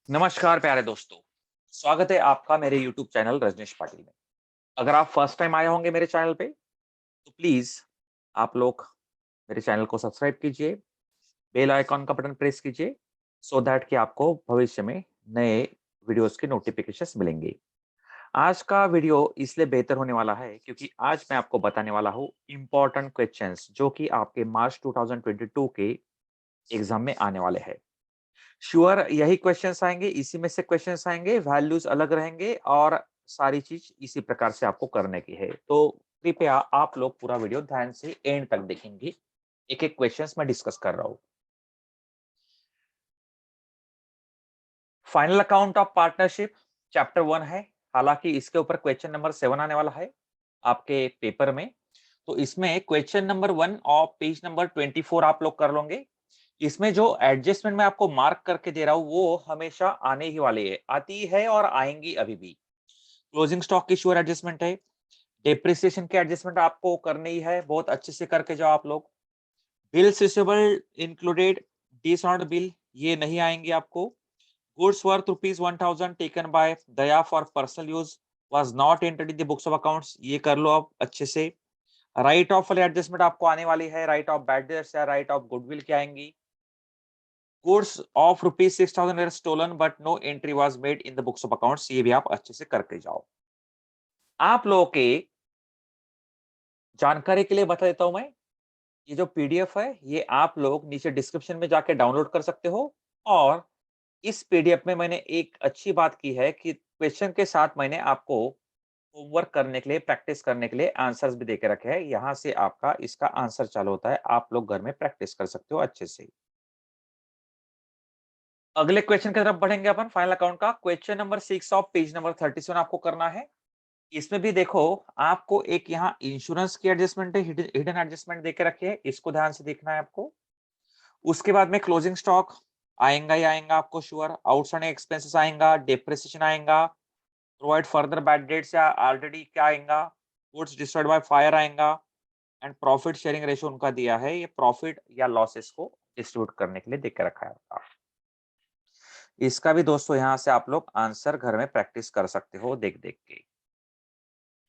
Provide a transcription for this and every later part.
नमस्कार प्यारे दोस्तों। स्वागत है आपका मेरे YouTube चैनल रजनीश पाटिल में। अगर आप फर्स्ट टाइम आए होंगे मेरे चैनल पे तो प्लीज आप लोग मेरे चैनल को सब्सक्राइब कीजिए, बेल आइकॉन का बटन प्रेस कीजिए सो दैट कि आपको भविष्य में नए वीडियोस के नोटिफिकेशंस मिलेंगे। आज का वीडियो इसलिए बेहतर होने वाला है क्योंकि आज मैं आपको बताने वाला हूँ इम्पोर्टेंट क्वेश्चंस जो कि आपके मार्च 2022 के एग्जाम में आने वाले हैं। श्योर यही क्वेश्चंस आएँगे, इसी में से क्वेश्चंस आएँगे, वैल्यूज़ अलग रहेंगे और सारी चीज़ इसी प्रकार से आपको करने की है। तो कृपया आप लोग पूरा वीडियो ध्यान से एंड तक देखेंगे। एक-एक क्वेश्चंस मैं डिस्कस कर रहा हूँ। Final account of partnership chapter 1 है। हालाँकि इसके ऊपर क्वेश्चन नंबर 7 आने वाला है आपके पेपर में। तो इसमें क्वेश्चन नंबर 1 और पेज नंबर 24 आप लोग कर लोगे। इसमें जो एडजस्टमेंट मैं आपको मार्क करके दे रहा हूँ वो हमेशा आने ही वाली है, आती है और आएँगी अभी भी। क्लोजिंग स्टॉक की श्योर एडजस्टमेंट है, डेप्रिसिएशन की एडजस्टमेंट आपको करनी ही है, बहुत अच्छे से करके जाओ आप लोग। Bills receivable included dishonoured bill ये नहीं आएँगे आपको। Goods worth ₹1000 taken by Daya for personal use was not entered in the books of accounts ये कर लो आप अच्छे से। राइट ऑफ वाली एडजस्टमेंट आपको आने वाली है, राइट ऑफ बैड डेट्स या राइट ऑफ गुडविल की आएँगी। Goods of rupees 6000 were stolen but no entry was made in the books of accounts ये भी आप अच्छे से करके जाओ। आप लोगों के जानकारी के लिए बता देता हूं मैं, ये जो पीडीएफ है ये आप लोग नीचे डिस्क्रिप्शन में जाके डाउनलोड कर सकते हो। और इस पीडीएफ में मैंने एक अच्छी बात की है कि क्वेश्चन के साथ मैंने आपको होमवर्क करने के लिए, प्रैक्टिस करने के लिए आंसर्स भी देके रखे हैं। यहाँ से आपका इसका आंसर चालू होता है, आप लोग घर में प्रैक्टिस कर सकते हो अच्छे से। अगले क्वेश्चन की तरफ बढ़ेंगे अपन फाइनल अकाउंट का। Question number 6 of page number 37 आपको करना है। इसमें भी देखो आपको एक यहाँ इंश्योरेंस की एडजस्टमेंट है, हिडन एडजस्टमेंट देके रखे है, इसको ध्यान से देखना है आपको। उसके बाद में क्लोजिंग स्टॉक आएगा ही आएगा आपको श्योर, आउटस्टैंडिंग एक्सपेंसेस आएगा, डेप्रिसिएशन आएगा, प्रोवाइड फर्दर बैड डेट्स या ऑलरेडी क्या आएगा, गुड्स डिस्ट्रॉयड बाय फायर आएगा एंड प्रॉफिट शेयरिंग रेशियो उनका दिया है, ये प्रॉफिट या लॉसेस को डिस्ट्रीब्यूट करने के लिए देके रखा है आपका। इसका भी दोस्तों यहाँ से आप लोग आंसर घर में प्रैक्टिस कर सकते हो देख देख के।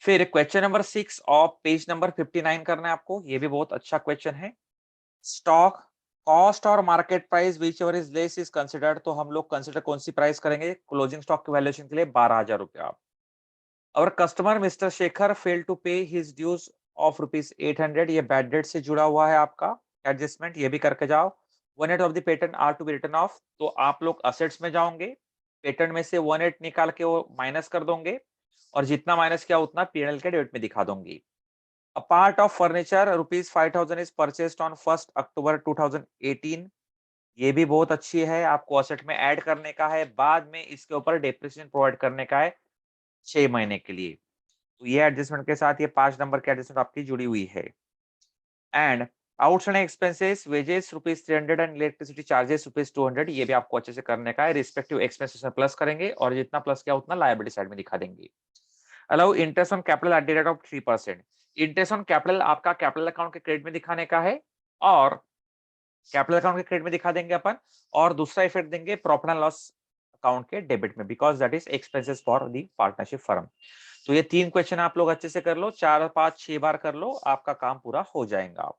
फिर क्वेश्चन नंबर 6 और पेज नंबर 59 करना है आपको, ये भी बहुत अच्छा क्वेश्चन है। स्टॉक कॉस्ट और market price whichever is less is considered, तो हम लोग कंसिडर कौन सी प्राइस करेंगे क्लोजिंग स्टॉक की वैल्यूएशन के लिए? 12,000 रुपया। और customer mister Shekhar fail to pay his dues of rupees 800, ये बैड डेट से जुड़ा हुआ है आपका एडजस्टमेंट, ये भी करके जाओ। 1/8 of the patent are to be written off, तो आप लोग असेट्स में जाओगे, पेटेंट में से 1/8 निकाल के वो माइनस कर दोगे और जितना माइनस किया उतना पीएनएल के डेबिट में दिखा दूंगी। A part of furniture rupees 5000 is purchased on 1 अक्टूबर 2018, ये भी बहुत अच्छी है, आपको असेट में ऐड करने का है, बाद में इसके ऊपर डेप्रिसिएशन प्रोवाइड करने का है 6 महीने के लिए। तो ये एडजस्टमेंट के साथ ये 5 नंबर की एडजस्टमेंट आपकी जुड़ी हुई है। And outstanding expenses wages rupees 300 and electricity charges rupees 200, ये भी आपको अच्छे से करने का है। रिस्पेक्टिव एक्सपेंसेस में प्लस करेंगे और जितना प्लस किया उतना लायबिलिटी साइड में दिखा देंगे। Allow interest on capital at the rate of 3%, interest on capital आपका कैपिटल अकाउंट के क्रेडिट में दिखाने का है और कैपिटल अकाउंट के क्रेडिट में दिखा देंगे अपन। और दूसरा इफेक्ट देंगे प्रॉफिट एंड लॉस अकाउंट के डेबिट में, because that is expenses for the partnership firm. तो ये 3 क्वेश्चन आप लोग अच्छे से कर लो, 4, 5, 6 बार कर लो, आपका काम पूरा हो जाएगा।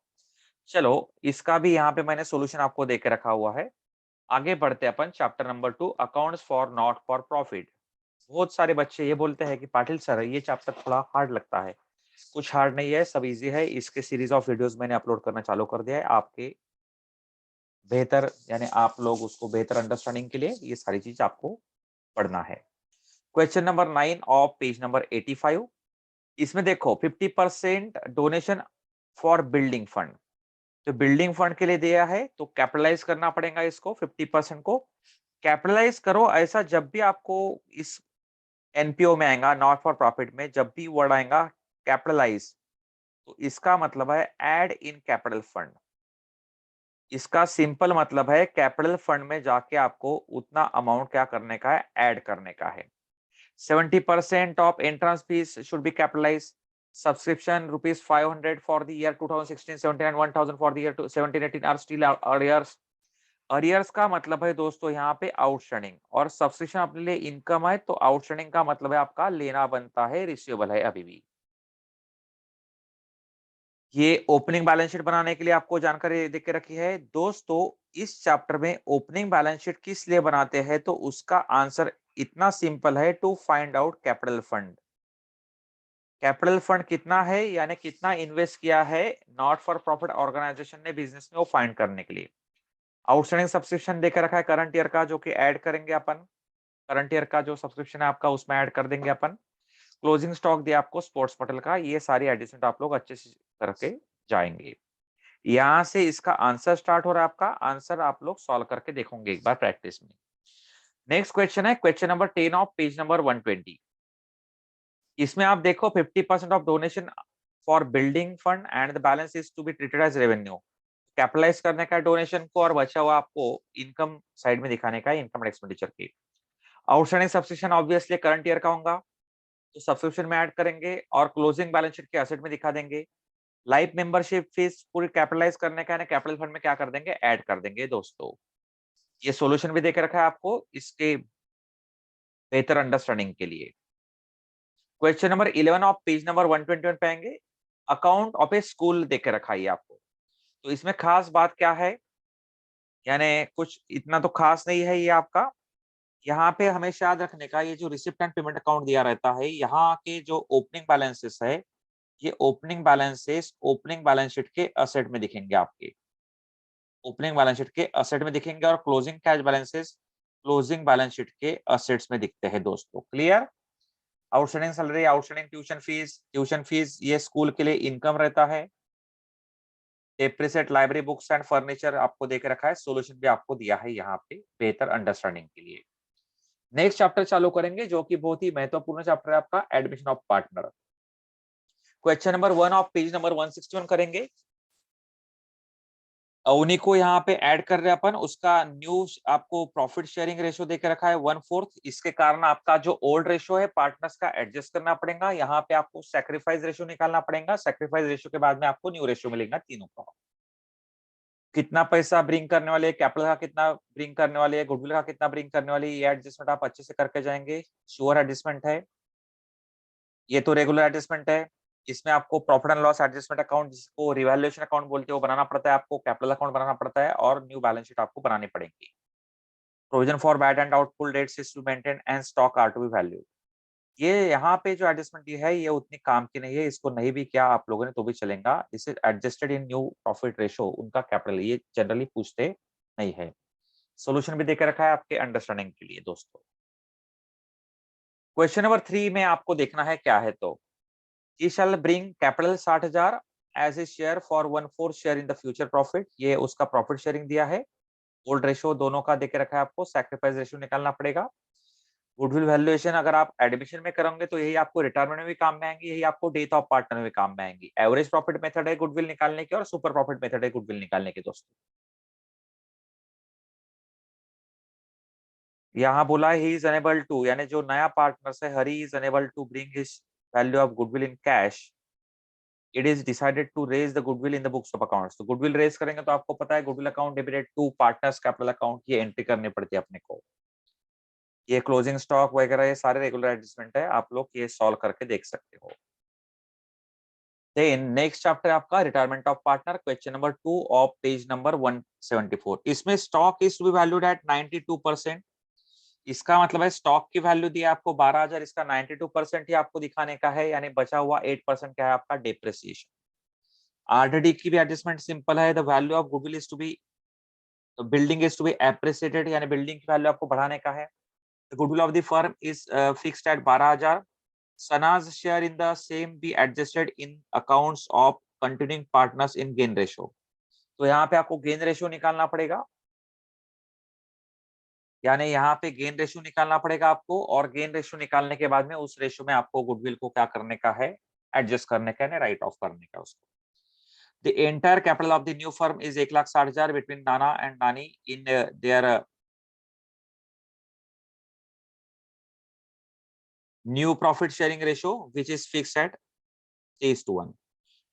चलो इसका भी यहाँ पे मैंने सॉल्यूशन आपको देके रखा हुआ है। आगे बढ़ते हैं अपन chapter number 2 accounts for not for profit. बहुत सारे बच्चे ये बोलते हैं कि पाटिल सर ये चैप्टर थोड़ा हार्ड लगता है। कुछ हार्ड नहीं है, सब इजी है। इसके सीरीज ऑफ वीडियोस मैंने अपलोड करना चालू कर दिया है आपके बेहतर, यानी आप लोग उसको बेहतर अंडरस्टैंडिंग के लिए ये सारी चीज आपको पढ़ना है। Question number 9 of page number 85, इसमें देखो 50% डोनेशन फॉर बिल्डिंग फंड, तो बिल्डिंग फंड के लिए दिया है तो कैपिटलाइज करना पड़ेगा इसको। 50% को कैपिटलाइज करो, ऐसा जब भी आपको इस एनपीओ में आएगा, नॉट फॉर प्रॉफिट में जब भी वर्ड आएगा कैपिटलाइज, तो इसका मतलब है ऐड इन कैपिटल फंड। इसका सिंपल मतलब है कैपिटल फंड में जाके आपको उतना अमाउंट क्या करने का है, ऐड करने का है। 70% of entrance fees should be capitalized. Subscription rupees 500 for the year 2016-17 and 1000 for the year 17-18 are still arrears. Arrears का मतलब है दोस्तों यहाँ पे आउटस्टैंडिंग, और सब्सक्रिप्शन अपने लिए इनकम है, तो आउटस्टैंडिंग का मतलब है आपका लेना बनता है, रिसीवेबल है अभी भी। ये ओपनिंग बैलेंस शीट बनाने के लिए आपको जानकारी दे के रखी है। दोस्तों, इस चैप्टर में ओपनिंग बैलेंस शीट किस लिए बनाते हैं, तो उसका आंसर इतना सिंपल है, to find out capital fund. Capital fund कितना है, यानी कितना इन्वेस्ट किया है नॉट फॉर प्रॉफिट ऑर्गेनाइजेशन ने बिजनेस में, वो फाइंड करने के लिए। आउटस्टैंडिंग सब्सक्रिप्शन देकर रखा है करंट ईयर का, जो कि ऐड करेंगे अपन। करंट ईयर का जो सब्सक्रिप्शन है आपका, उसमें ऐड कर देंगे अपन। क्लोजिंग स्टॉक दिया आपको स्पोर्ट्स पटल का। ये सारी एडजस्टमेंट आप लोग अच्छे से करके जाएंगे। यहाँ से इसका आंसर स्टार्ट हो रहा है आपका। आंसर आप लोग सॉल्व करके देखोगे एक बार प्रैक्टिस में। नेक्स्ट क्वेश्चन है question number 10 of page number 120। इसमें आप देखो 50% of donation for building fund and the balance is to be treated as revenue. Capitalise करने का डोनेशन को, और बचा हुआ आपको इनकम साइड में दिखाने का, इनकम एक्सपेंडिचर की। Outstanding subscription obviously current year का होगा, तो सब्सक्रिप्शन में ऐड करेंगे और क्लोजिंग बैलेंस शीट के एसेट में दिखा देंगे। लाइफ मेंबरशिप फीस पूरी कैपिटलाइज करने का है, कैपिटल फंड में क्या कर देंगे, ऐड कर देंगे दोस्तों। ये सॉल्यूशन भी देके रखा है आपको इसके बेहतर अंडरस्टैंडिंग के लिए। Question number 11 of page number 121 पे आएंगे। अकाउंट ऑफ ए स्कूल देके रखा है आपको। तो इसमें खास बात क्या है, यानी कुछ इतना तो खास नहीं है ये आपका। यहाँ पे हमेशा याद रखने का, ये जो रिसिप्ट एंड पेमेंट अकाउंट दिया रहता है, यहाँ के जो ओपनिंग बैलेंसेस है, ये opening balances opening balance sheet के असेट में दिखेंगे आपके। ओपनिंग बैलेंस शीट के असेट में दिखेंगे, और closing cash balances closing balance sheet के असेट्स में दिखते हैं दोस्तों। Clear? Outstanding salary, outstanding tuition fees ये स्कूल के लिए इनकम रहता है। Depreciate library books and furniture आपको देके रखा है। सॉल्यूशन भी आपको दिया है यहाँ पे बेहतर अंडरस्टैंडिंग के लिए। नेक्स्ट चैप्टर चालू करेंगे, जो कि बहुत ही महत्वपूर्ण चैप्टर है आपका, admission of partner. Question number 1 of page number 161 करेंगे। उन्हीं को यहाँ पे ऐड कर रहे हैं अपन। उसका न्यू आपको प्रॉफिट शेयरिंग रेशियो देके रखा है 1/4। इसके कारण आपका जो ओल्ड रेशियो है पार्टनर्स का, एडजस्ट करना पड़ेगा। यहाँ पे आपको सैक्रिफाइस रेशियो निकालना पड़ेगा। सैक्रिफाइस रेशियो के बाद में आपको न्यू रेशियो मिलेगा तीनों का। कितना पैसा ब्रिंग करने वाले, कैपिटल का कितना ब्रिंग करने वाले, गुडविल का कितना ब्रिंग करने वाले, ये एडजस्टमेंट आप अच्छे से करके जाएंगे। श्योर एडजस्टमेंट है ये, तो रेगुलर एडजस्टमेंट है। इसमें आपको profit and loss adjustment account, जिसको रिवैल्यूएशन अकाउंट बोलते हैं, वो बनाना पड़ता है आपको। कैपिटल अकाउंट बनाना पड़ता है, और न्यू बैलेंस शीट आपको बनानी पड़ेगी। Provision for bad and doubtful debts is to maintain and stock are to be value. ये यहाँ पे जो एडजस्टमेंट ये है, ये उतनी काम की नहीं है। इसको नहीं भी किया आप लोगों ने तो भी चलेगा। This is adjusted in new profit ratio, उनका कैपिटल ये जनरली पूछते नहीं है। सॉल्यूशन भी देकर रखा है आपके अंडरस्टैंडिंग के लिए दोस्तों। क्वेश्चन नंबर 3 में आपको देखना है क्या है, तो he shall bring capital 60,000 as a share for 1/4 share in the future profit. ये उसका प्रॉफिट शेयरिंग दिया है। ओल्ड रेशियो दोनों का देके रखा है आपको। सैक्रिफाइस रेशियो निकालना पड़ेगा। गुडविल वैल्यूएशन अगर आप एडमिशन में करोगे, तो यही आपको रिटायरमेंट में भी काम में आएंगी, यही आपको डेथ ऑफ पार्टनर में भी काम में आएंगी। एवरेज प्रॉफिट मेथड है गुडविल निकालने की, और सुपर प्रॉफिट मेथड है गुडविल निकालने की दोस्तों। यहाँ बोला ही इज अनेबल टू, यानी जो नया पार्टनर है, Hari is unable to bring his value of goodwill in cash. It is decided to raise the goodwill in the books of accounts. तो गुडविल रेज करेंगे, तो आपको पता है goodwill account debited to partners capital account, ये entry करनी पड़ती है अपने को। ये क्लोजिंग स्टॉक वगैरह ये सारे रेगुलर एडजस्टमेंट है, आप लोग ये सॉल्व करके देख सकते हो। देन नेक्स्ट चैप्टर आपका retirement of partner, question number 2 of page number 174। इसमें stock is to be valued at 92%। इसका मतलब है स्टॉक की वैल्यू दी है आपको 12,000, इसका 92% ही आपको दिखाने का है, यानी बचा हुआ 8% क्या है आपका, डेप्रिसिएशन। आरडीडी की भी एडजस्टमेंट सिंपल है। The value of goodwill is to be, building is to be appreciated, यानी बिल्डिंग की वैल्यू आपको बढ़ाने का है। The goodwill of the firm is fixed at 12,000। सनाज share in the same be adjusted in accounts of continuing partners in gain ratio. तो यहाँ पे आपको गेन रेशियो निकालना पड़ेगा, यानी यहाँ पे गेन रेशियो निकालना पड़ेगा आपको, और गेन रेशियो निकालने के बाद में उस रेशियो में आपको गुडविल को क्या करने का है, एडजस्ट करने का है, राइट ऑफ करने का उसको। The entire capital of the new firm is 1,60,000 between Nana and Nani in their new profit sharing ratio, which is fixed at 3:1।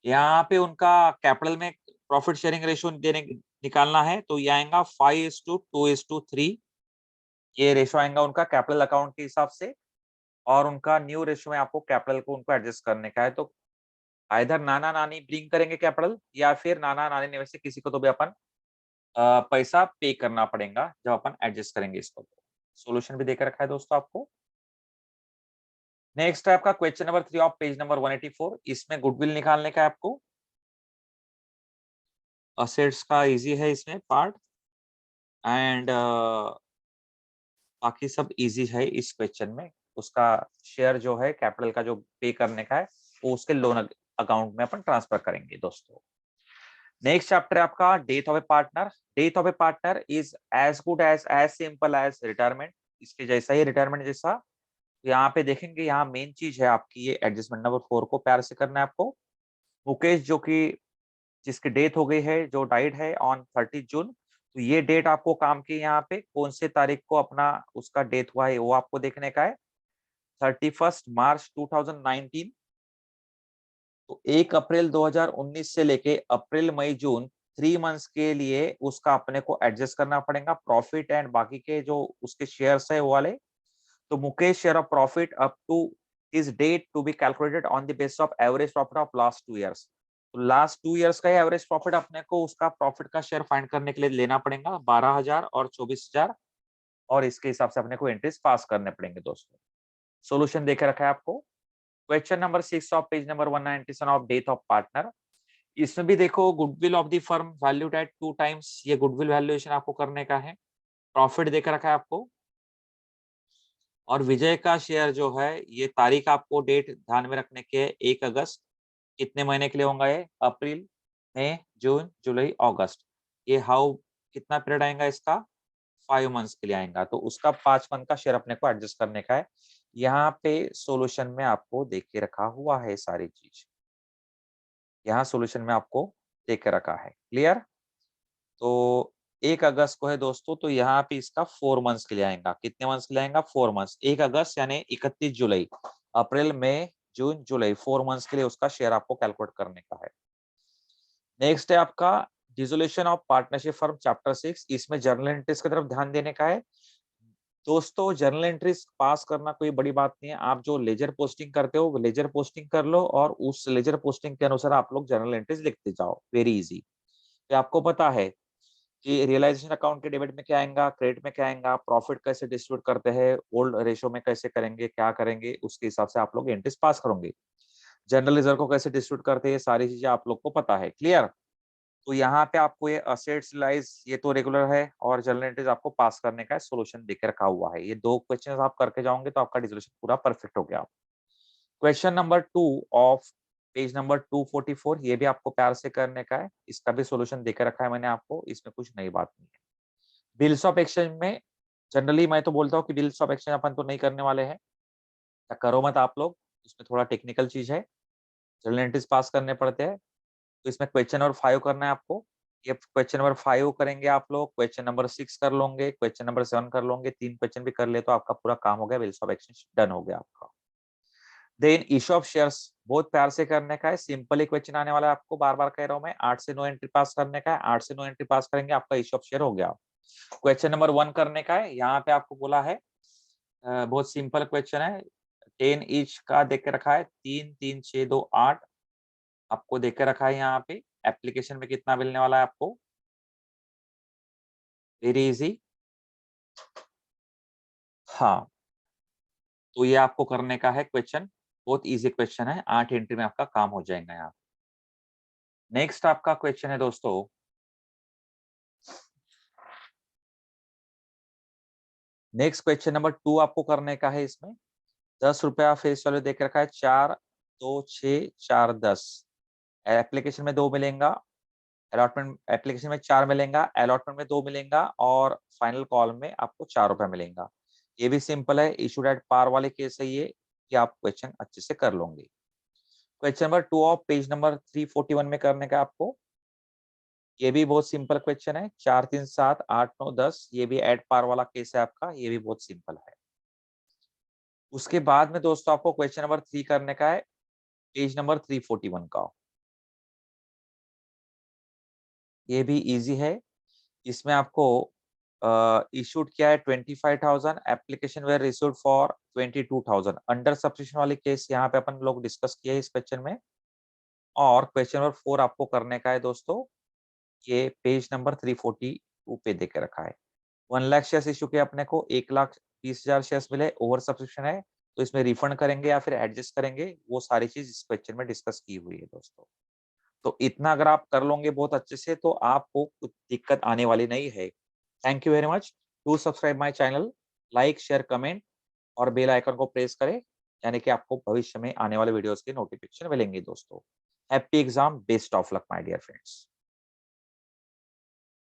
यहाँ पे उनका कैपिटल में प्रॉफिट शेयरिंग रेशियो देने निकालना है तो ये आएगा 5:2:3, ये रेशो आएगा उनका कैपिटल अकाउंट के हिसाब से, और उनका न्यू रेशो में आपको कैपिटल को उनको एडजस्ट करने का है। तो आइदर नाना नानी ब्रिंग करेंगे कैपिटल, या फिर नाना नानी में से किसी को तो भी अपन पैसा पे करना पड़ेगा जब अपन एडजस्ट करेंगे इसको। सॉल्यूशन भी देकर रखा है दोस्तों आपको। नेक्स्ट है आपका question number 3 of page number 184। इसमें गुडविल निकालने का है आपको। असेट्स का इजी है इसमें पार्ट, एंड बाकी सब इजी है इस क्वेश्चन में। उसका शेयर जो है कैपिटल का जो पे करने का है वो उसके लोन अकाउंट में अपन ट्रांसफर करेंगे दोस्तों। नेक्स्ट चैप्टर है आपका death of a partner. Death of a partner is as good as simple as retirement. इसके जैसा ही रिटायरमेंट जैसा। तो यहाँ पे देखेंगे, यहाँ मेन चीज है आपकी ये एडजस्टमेंट नंबर 4 को प्यार से करना है आपको। मुकेश जो कि जिसकी डेथ हो गई है, जो डाइड है ऑन 30 जून, तो ये डेट आपको काम की यहाँ पे कौन से तारीख को अपना उसका डेथ हुआ है वो आपको देखने का है। 31 मार्च 2019। तो 1 अप्रैल 2019 से लेके अप्रैल मई जून 3 मंथ्स के लिए उसका अपने को एडजस्ट करना पड़ेगा, प्रॉफिट एंड बाकी के जो उसके शेयर्स है वो वाले। तो Mukesh share of profit up to is date to be calculated on the basis of average profit of last 2 years. तो लास्ट 2 ईयर्स का एवरेज प्रॉफिट अपने को उसका प्रॉफिट का शेयर फाइंड करने के लिए लेना पड़ेगा 12,000 और 24,000, और इसके हिसाब से अपने को एंट्रीज पास करने पड़ेंगे दोस्तों। सॉल्यूशन देके रखा है आपको। Question number 6 of page number 197 of death of partner. इसमें भी देखो goodwill of the firm valued at 2 times, ये गुडविल वैल्यूएशन आपको करने का है। प्रॉफिट देकर रखा है आपको, और विजय का शेयर जो है ये तारीख आपको डेट ध्यान में रखने के 1 अगस्त, कितने महीने के लिए होगा ये, अप्रैल मई जून जुलाई अगस्त। ये हाउ कितना पीरियड आएगा इसका, 5 मंथ्स के लिए आएगा। तो उसका 5 मंथ का शेयर अपने को एडजस्ट करने का है। यहाँ पे सॉल्यूशन में आपको देख के रखा हुआ है सारी चीज, यहाँ सॉल्यूशन में आपको देख के रखा है। क्लियर। तो 1 अगस्त को है दोस्तों, तो यहाँ पे इसका 4 मंथ्स के लिए आएगा। कितने मंथ्स के लिए आएगा, 4 मंथ्स। 1 अगस्त यानी 31 जुलाई, अप्रैल मई जून जुलाई, 4 मंथ्स के लिए उसका शेयर आपको कैलकुलेट करने का है। नेक्स्ट है आपका dissolution of partnership firm chapter 6। इसमें जर्नल एंट्रीज की तरफ ध्यान देने का है दोस्तों। जर्नल एंट्रीज पास करना कोई बड़ी बात नहीं है। आप जो लेजर पोस्टिंग करते हो वो लेजर पोस्टिंग कर लो, और उस लेजर पोस्टिंग के अनुसार आप लोग जर्नल एंट्रीज लिखते जाओ। Very easy. तो आपको पता है कि रियलाइजेशन अकाउंट के डेबिट में क्या आएगा, क्रेडिट में क्या आएगा, प्रॉफिट कैसे डिस्ट्रीब्यूट करते हैं, ओल्ड रेशो में कैसे करेंगे, क्या करेंगे, उसके हिसाब से आप लोग एंट्रीज पास करोगे। जनरल रिजर्व को कैसे डिस्ट्रीब्यूट करते हैं, ये सारी चीजें आप लोग को पता है। क्लियर। तो यहाँ पे आपको ये असेट्स लाइज ये तो रेगुलर है, और जनरल एंट्रीज आपको पास करने का सोल्यूशन देकर रखा हुआ है। ये 2 क्वेश्चन आप करके जाओगे तो आपका डिसोल्यूशन पूरा परफेक्ट हो गया। Question number 2 of page number 244, ये भी आपको प्यार से करने का है। इसका भी सोल्यूशन देकर रखा है मैंने आपको, इसमें कुछ नई बात नहीं है। बिल्स ऑफ एक्सचेंज में जनरली मैं तो बोलता हूँ कि बिल्स ऑफ एक्सचेंज अपन तो नहीं करने वाले हैं, या करो मत आप लोग। इसमें थोड़ा टेक्निकल चीज है, जनरल एंट्रीज पास करने पड़ते हैं। तो इसमें क्वेश्चन नंबर 5 करना है आपको। ये क्वेश्चन नंबर 5 करेंगे आप लोग, क्वेश्चन नंबर 6 कर लोगे, क्वेश्चन नंबर 7 कर लोगे, 3 क्वेश्चन भी कर ले तो आपका पूरा काम हो गया, बिल्स ऑफ एक्सचेंज डन हो गया आपका। देन इशू ऑफ शेयर्स बहुत प्यार से करने का है। सिंपल ही क्वेश्चन आने वाला है आपको, बार बार कह रहा हूं मैं। 8 से 9 एंट्री पास करने का है, 8 से 9 एंट्री पास करेंगे आपका इशू ऑफ शेयर हो गया। क्वेश्चन नंबर 1 करने का है। यहाँ पे आपको बोला है बहुत सिंपल क्वेश्चन है। 10 ईच का देख के रखा है, 3 3 6 2 8 आपको देख के रखा है। यहाँ पे एप्लीकेशन में कितना मिलने वाला है आपको, वेरी इजी। हाँ, तो ये आपको करने का है क्वेश्चन, बहुत इजी क्वेश्चन है। 8 एंट्री में आपका काम हो जाएगा यहाँ। नेक्स्ट आपका क्वेश्चन है दोस्तों, नेक्स्ट क्वेश्चन नंबर 2 आपको करने का है। इसमें 10 रुपया फेस वैल्यू देख रखा है, 4 2 6 4 10। एप्लीकेशन में 2 मिलेगा, अलॉटमेंट एप्लीकेशन में 4 मिलेगा, अलॉटमेंट में 2 मिलेगा, और फाइनल कॉल में आपको 4 रुपया मिलेगा। ये भी सिंपल है, इशूड एट पार वाले केस है ये, कि आप क्वेश्चन अच्छे से कर लोगे। Question number 2 of page number 341 में करने का आपको। ये भी बहुत सिंपल क्वेश्चन है, 4 3 7 8 9 10। ये भी एट पार वाला केस है आपका, ये भी बहुत सिंपल है। उसके बाद में दोस्तों आपको क्वेश्चन नंबर 3 करने का है, पेज नंबर 341 का। ये भी इजी है, इसमें आपको इशूड किया है 25,000, application were issued for 22,000। Under subscription वाली केस यहाँ पे अपन लोग डिस्कस किए इस क्वेश्चन में। और क्वेश्चन नंबर 4 आपको करने का है दोस्तों, ये पेज नंबर 342 पे दे के रखा है। 1 लाख शेयर्स इश्यू किए अपने को, 1,30,000 शेयर्स मिले, ओवर सब्सक्रिप्शन है, तो इसमें रिफंड करेंगे या फिर एडजस्ट करेंगे, वो सारी चीज़ इस क्वेश्चन में डिस्कस की हुई है दोस्तों। तो इतना अगर आप कर लोगे बहुत अच्छे से तो आपको कुछ दिक्कत आने वाली नहीं है। Thank you very much. Do subscribe my channel, like, share, comment और बेल आइकन को प्रेस करें, यानी कि आपको भविष्य में आने वाले वीडियोज़ की नोटिफिकेशन मिलेंगी दोस्तों। Happy exam, best of luck my dear friends.